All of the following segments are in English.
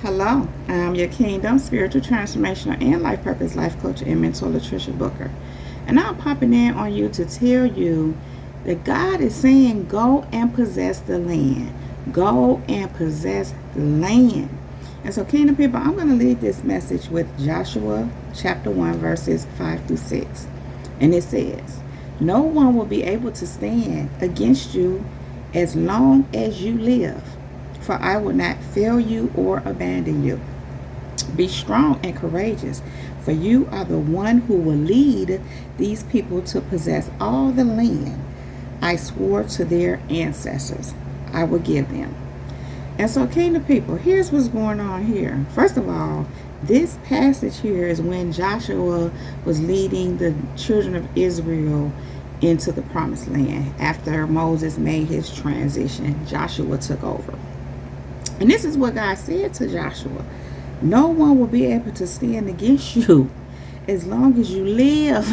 Hello, I'm your Kingdom Spiritual Transformational and Life Purpose Life Coach and Mentor Latricia Booker. And I'm popping in on you to tell you that God is saying go and possess the land. Go and possess the land. And so, Kingdom people, I'm going to lead this message with Joshua chapter 1 verses 5 through 6. And it says, no one will be able to stand against you as long as you live, for I will not fail you or abandon you. Be strong and courageous, for you are the one who will lead these people to possess all the land I swore to their ancestors I will give them. And so, kingdom people, here's what's going on here. First of all, this passage here is when Joshua was leading the children of Israel into the promised land. After Moses made his transition, Joshua took over. And this is what God said to Joshua. No one will be able to stand against you as long as you live.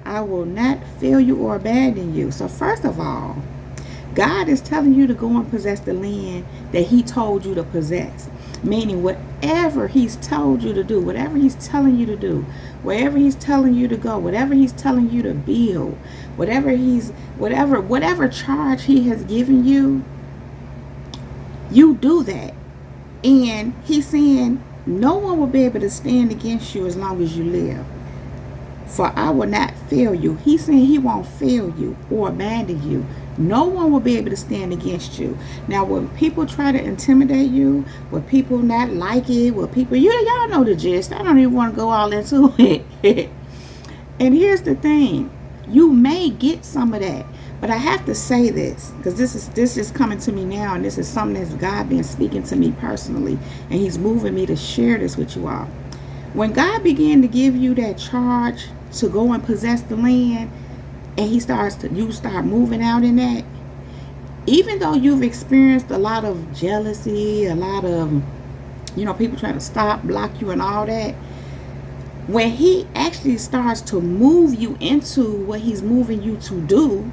I will not fail you or abandon you. So first of all, God is telling you to go and possess the land that he told you to possess. Meaning whatever he's told you to do, whatever he's telling you to do, wherever he's telling you to go, whatever he's telling you to build, whatever charge he has given you, you do that. And he's saying no one will be able to stand against you as long as you live. For I will not fail you. He's saying he won't fail you or abandon you. No one will be able to stand against you. Now, when people try to intimidate you, when people not like it, when people, y'all know the gist. I don't even want to go all into it. And here's the thing. You may get some of that. But I have to say this, because this is coming to me now, and this is something that's God been speaking to me personally, and he's moving me to share this with you all. When God began to give you that charge to go and possess the land, and you start moving out in that, even though you've experienced a lot of jealousy, a lot of, people trying to stop, block you and all that, when he actually starts to move you into what he's moving you to do,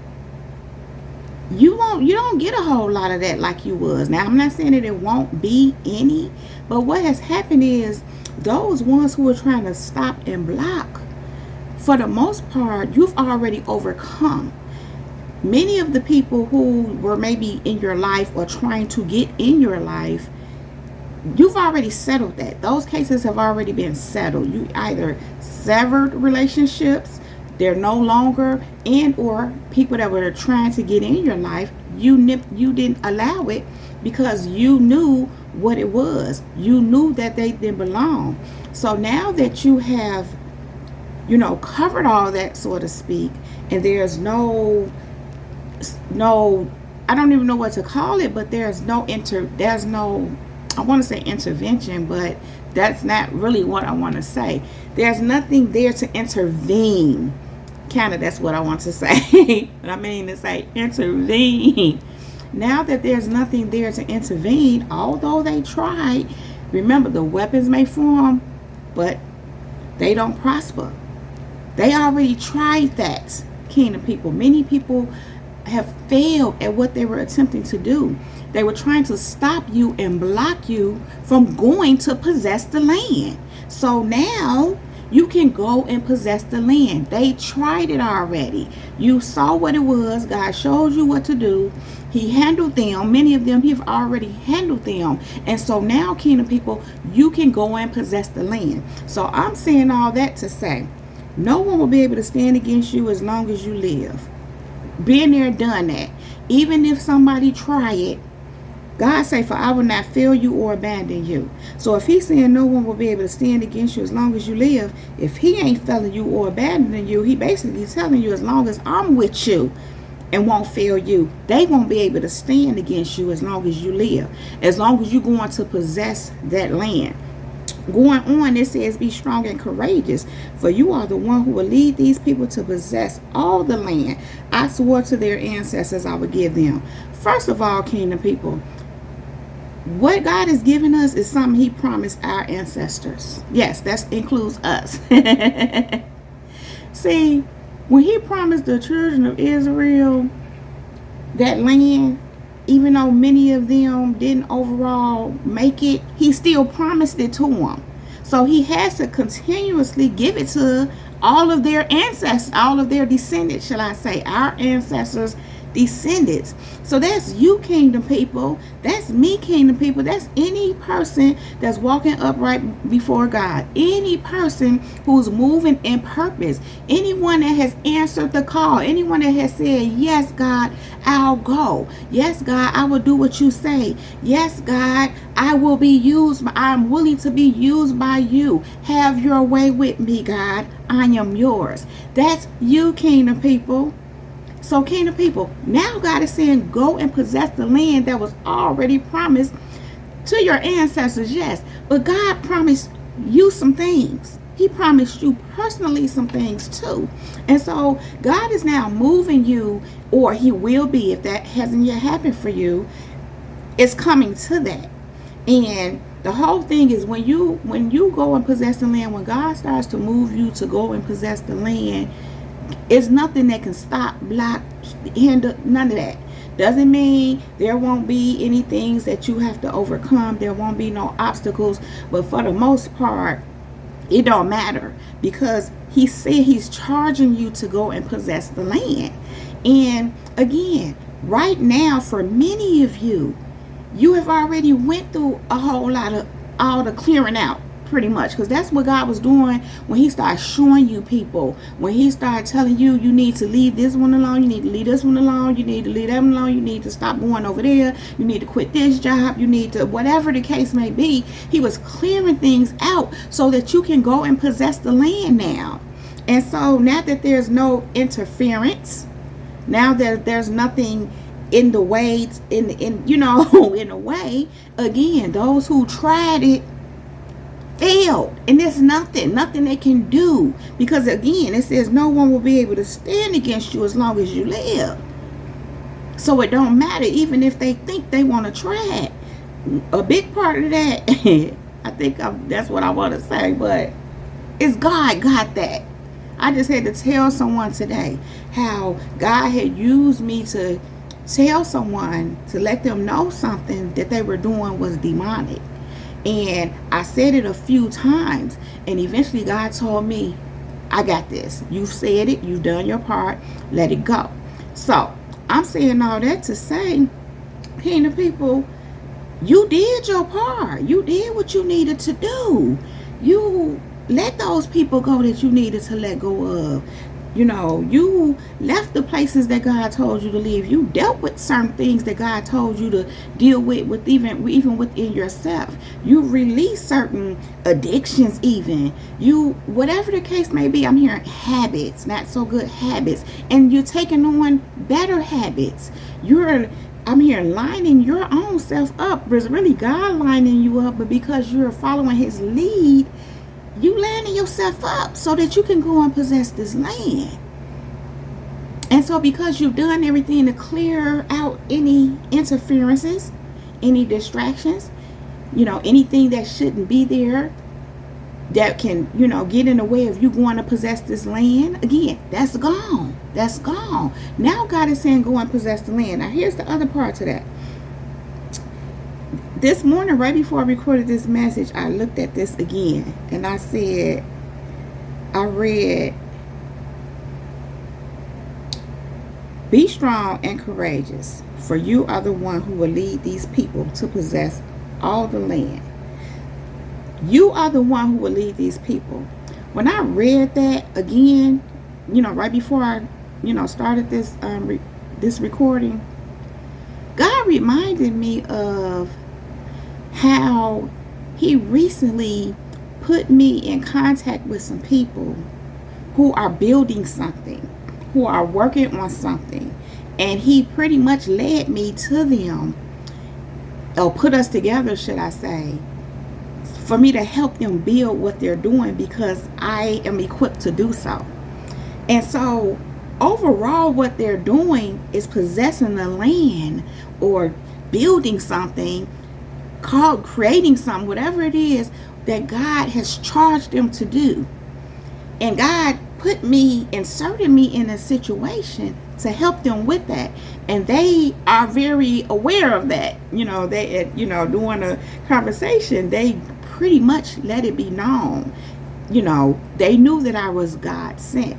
you don't get a whole lot of that like you was. Now, I'm not saying that it won't be any, but what has happened is those ones who are trying to stop and block, for the most part, you've already overcome. Many of the people who were maybe in your life or trying to get in your life, you've already settled that. Those cases have already been settled. You either severed relationships, they're no longer, and or people that were trying to get in your life, you didn't allow it because you knew what it was. You knew that they didn't belong. So now that you have, covered all that, so to speak, and there's no, I don't even know what to call it, but there's no, I want to say intervention, but that's not really what I want to say. There's nothing there to intervene. Kind of, that's what I want to say. But I mean to say intervene. Now that there's nothing there to intervene, although they tried, remember the weapons may form, but they don't prosper. They already tried that, kingdom people. Many people have failed at what they were attempting to do. They were trying to stop you and block you from going to possess the land. So now you can go and possess the land. They tried it already. You saw what it was. God showed you what to do. He handled them. Many of them, he's already handled them. And so now, kingdom people, you can go and possess the land. So I'm saying all that to say, no one will be able to stand against you as long as you live. Been there, done that. Even if somebody try it, God say, for I will not fail you or abandon you. So if he's saying no one will be able to stand against you as long as you live, if he ain't failing you or abandoning you, he basically telling you as long as I'm with you and won't fail you, they won't be able to stand against you as long as you live. As long as you're going to possess that land. Going on, it says, be strong and courageous, for you are the one who will lead these people to possess all the land I swore to their ancestors I would give them. First of all, kingdom people, what God has given us is something he promised our ancestors. Yes, that includes us. See, when he promised the children of Israel that land, even though many of them didn't overall make it, he still promised it to them. So he has to continuously give it to all of their ancestors, all of their descendants, shall I say, our ancestors' descendants. So that's you, kingdom people. That's me, kingdom people. That's any person that's walking upright before God. Any person who's moving in purpose. Anyone that has answered the call. Anyone that has said, yes, God, I'll go. Yes, God, I will do what you say. Yes, God, I will be used. I'm willing to be used by you. Have your way with me, God. I am yours. That's you, kingdom people. So, kingdom people, now God is saying, go and possess the land that was already promised to your ancestors, yes. But God promised you some things. He promised you personally some things too. And so God is now moving you, or he will be, if that hasn't yet happened for you, it's coming to that. And the whole thing is when you go and possess the land, when God starts to move you to go and possess the land, it's nothing that can stop, block, hinder, none of that. Doesn't mean there won't be any things that you have to overcome. There won't be no obstacles. But for the most part, it don't matter, because he said he's charging you to go and possess the land. And again, right now, for many of you, you have already went through a whole lot of all the clearing out, pretty much, because that's what God was doing when he started showing you people. When he started telling you, you need to leave this one alone, you need to leave this one alone, you need to leave that one alone, you need to stop going over there, you need to quit this job, you need to, whatever the case may be. He was clearing things out so that you can go and possess the land now. And so now that there's no interference, now that there's nothing in the way, in in a way, again, those who tried it failed, and there's nothing they can do, because again, it says no one will be able to stand against you as long as you live. So it don't matter, even if they think they want to try it. A big part of that, I think that's what I want to say, but it's God got that. I just had to tell someone today how God had used me to tell someone, to let them know something that they were doing was demonic. And I said it a few times, and eventually God told me, I got this. You've said it. You've done your part. Let it go. So I'm saying all that to say, kingdom people, you did your part. You did what you needed to do. You let those people go that you needed to let go of. You left the places that God told you to leave. You dealt with certain things that God told you to deal with even within yourself. You released certain addictions even. Whatever the case may be, I'm hearing habits, not so good habits. And you're taking on better habits. I'm here lining your own self up. There's really God lining you up, but because you're following his lead, you lining yourself up so that you can go and possess this land. And so because you've done everything to clear out any interferences, any distractions, anything that shouldn't be there, that can, get in the way of you going to possess this land, again, that's gone. That's gone. Now God is saying go and possess the land. Now here's the other part to that. This morning, right before I recorded this message, I looked at this again, and I read, be strong and courageous, for you are the one who will lead these people to possess all the land. You are the one who will lead these people. When I read that again, right before I, started this this recording, God reminded me of how he recently put me in contact with some people who are building something, who are working on something, and he pretty much led me to them, or put us together, should I say, for me to help them build what they're doing, because I am equipped to do so. And so overall, what they're doing is possessing the land or building something, called creating something, whatever it is that God has charged them to do. And God inserted me in a situation to help them with that. And they are very aware of that. They, during a conversation, they pretty much let it be known. They knew that I was God sent.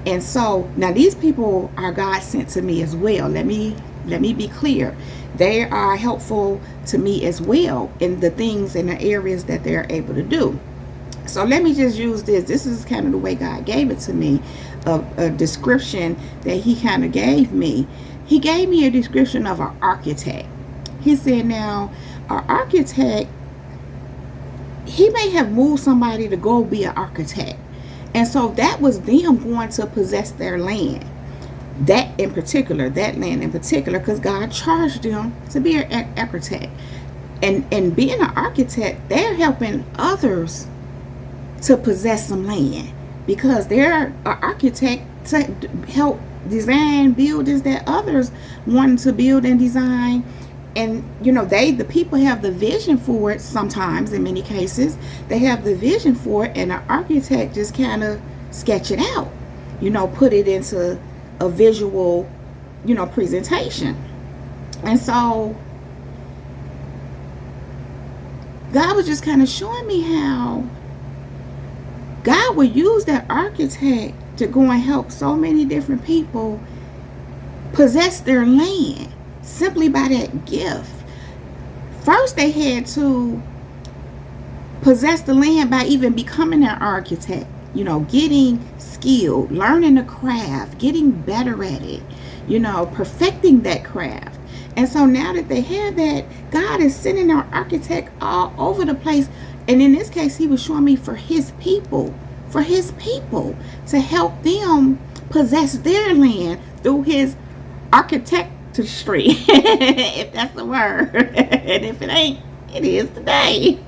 And so now these people are God sent to me as well. Let me be clear. They are helpful to me as well in the things and the areas that they're able to do. So let me just use this. This is kind of the way God gave it to me, a description that he kind of gave me. He gave me a description of an architect. He said, now, an architect, he may have moved somebody to go be an architect. And so that was them going to possess their land. That land in particular, because God charged them to be an architect. And being an architect, they're helping others to possess some land, because they're an architect to help design buildings that others want to build and design. And the people have the vision for it. Sometimes, in many cases, they have the vision for it, and an architect just kind of sketch it out, put it into a visual presentation. And so God was just kind of showing me how God would use that architect to go and help so many different people possess their land simply by that gift. First, they had to possess the land by even becoming an architect, getting skilled, learning the craft, getting better at it, perfecting that craft. And so now that they have that, God is sending our architect all over the place. And in this case, he was showing me for his people, to help them possess their land through his architectry, if that's the word. And if it ain't, it is today.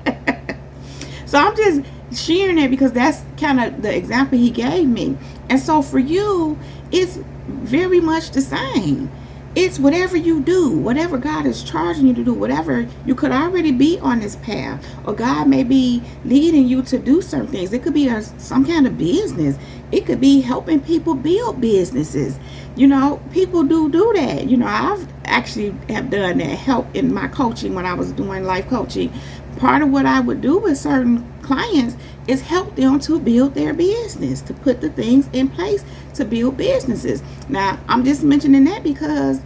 So I'm just sharing it because that's kind of the example he gave me. And so for you, it's very much the same. It's whatever you do, whatever God is charging you to do, whatever you could already be on this path, or God may be leading you to do certain things. It could be some kind of business. It could be helping people build businesses. People do that. I've actually have done that, help in my coaching when I was doing life coaching. Part of what I would do with certain clients is help them to build their business, to put the things in place to build businesses. Now, I'm just mentioning that because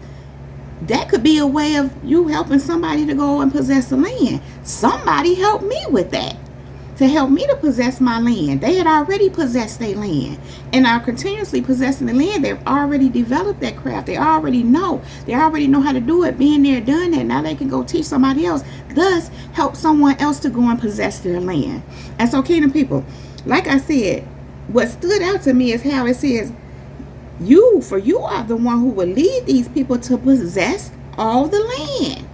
that could be a way of you helping somebody to go and possess the land. Somebody helped me with that, to help me to possess my land. They had already possessed their land and are continuously possessing the land. They've already developed that craft. They already know how to do it, being there, done that. Now they can go teach somebody else, thus help someone else to go and possess their land. And so, kingdom people, like I said, what stood out to me is how it says, you are the one who will lead these people to possess all the land.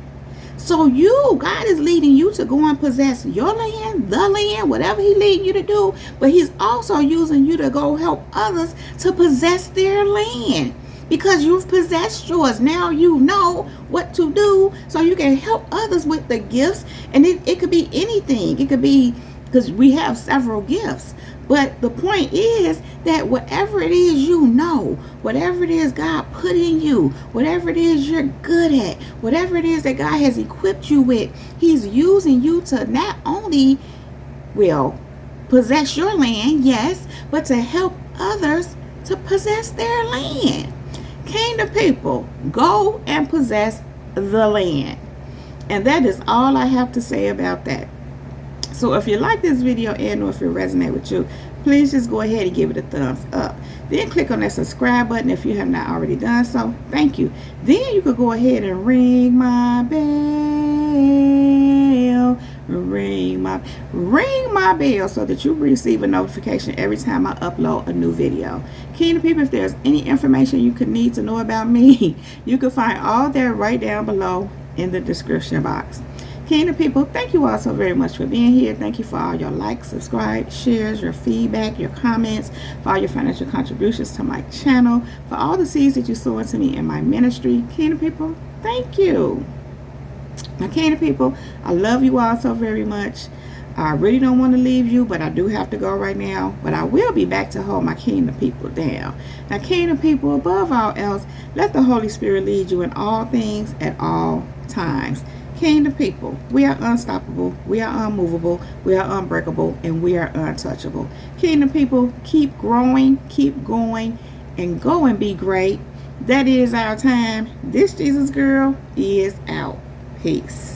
So God is leading you to go and possess your land, the land, whatever he's leading you to do. But he's also using you to go help others to possess their land, because you've possessed yours. Now you know what to do so you can help others with the gifts. And it could be anything. It could be, because we have several gifts. But the point is that whatever it is whatever it is God put in you, whatever it is you're good at, whatever it is that God has equipped you with, he's using you to not only, possess your land, yes, but to help others to possess their land. Kingdom people, go and possess the land. And that is all I have to say about that. So if you like this video and or if it resonates with you, please just go ahead and give it a thumbs up. Then click on that subscribe button if you have not already done so. Thank you. Then you could go ahead and ring my bell. Ring my bell so that you receive a notification every time I upload a new video. Kingdom people, if there's any information you could need to know about me, you can find all that right down below in the description box. Kingdom people, thank you all so very much for being here. Thank you for all your likes, subscribe, shares, your feedback, your comments, for all your financial contributions to my channel, for all the seeds that you sow into me in my ministry. Kingdom people, thank you. Now, kingdom people, I love you all so very much. I really don't want to leave you, but I do have to go right now. But I will be back to hold my kingdom people down. Now, kingdom people, above all else, let the Holy Spirit lead you in all things at all times. Kingdom people, we are unstoppable, we are unmovable, we are unbreakable, and we are untouchable. Kingdom people, keep growing, keep going, and go and be great. That is our time. This Jesus girl is out. Peace.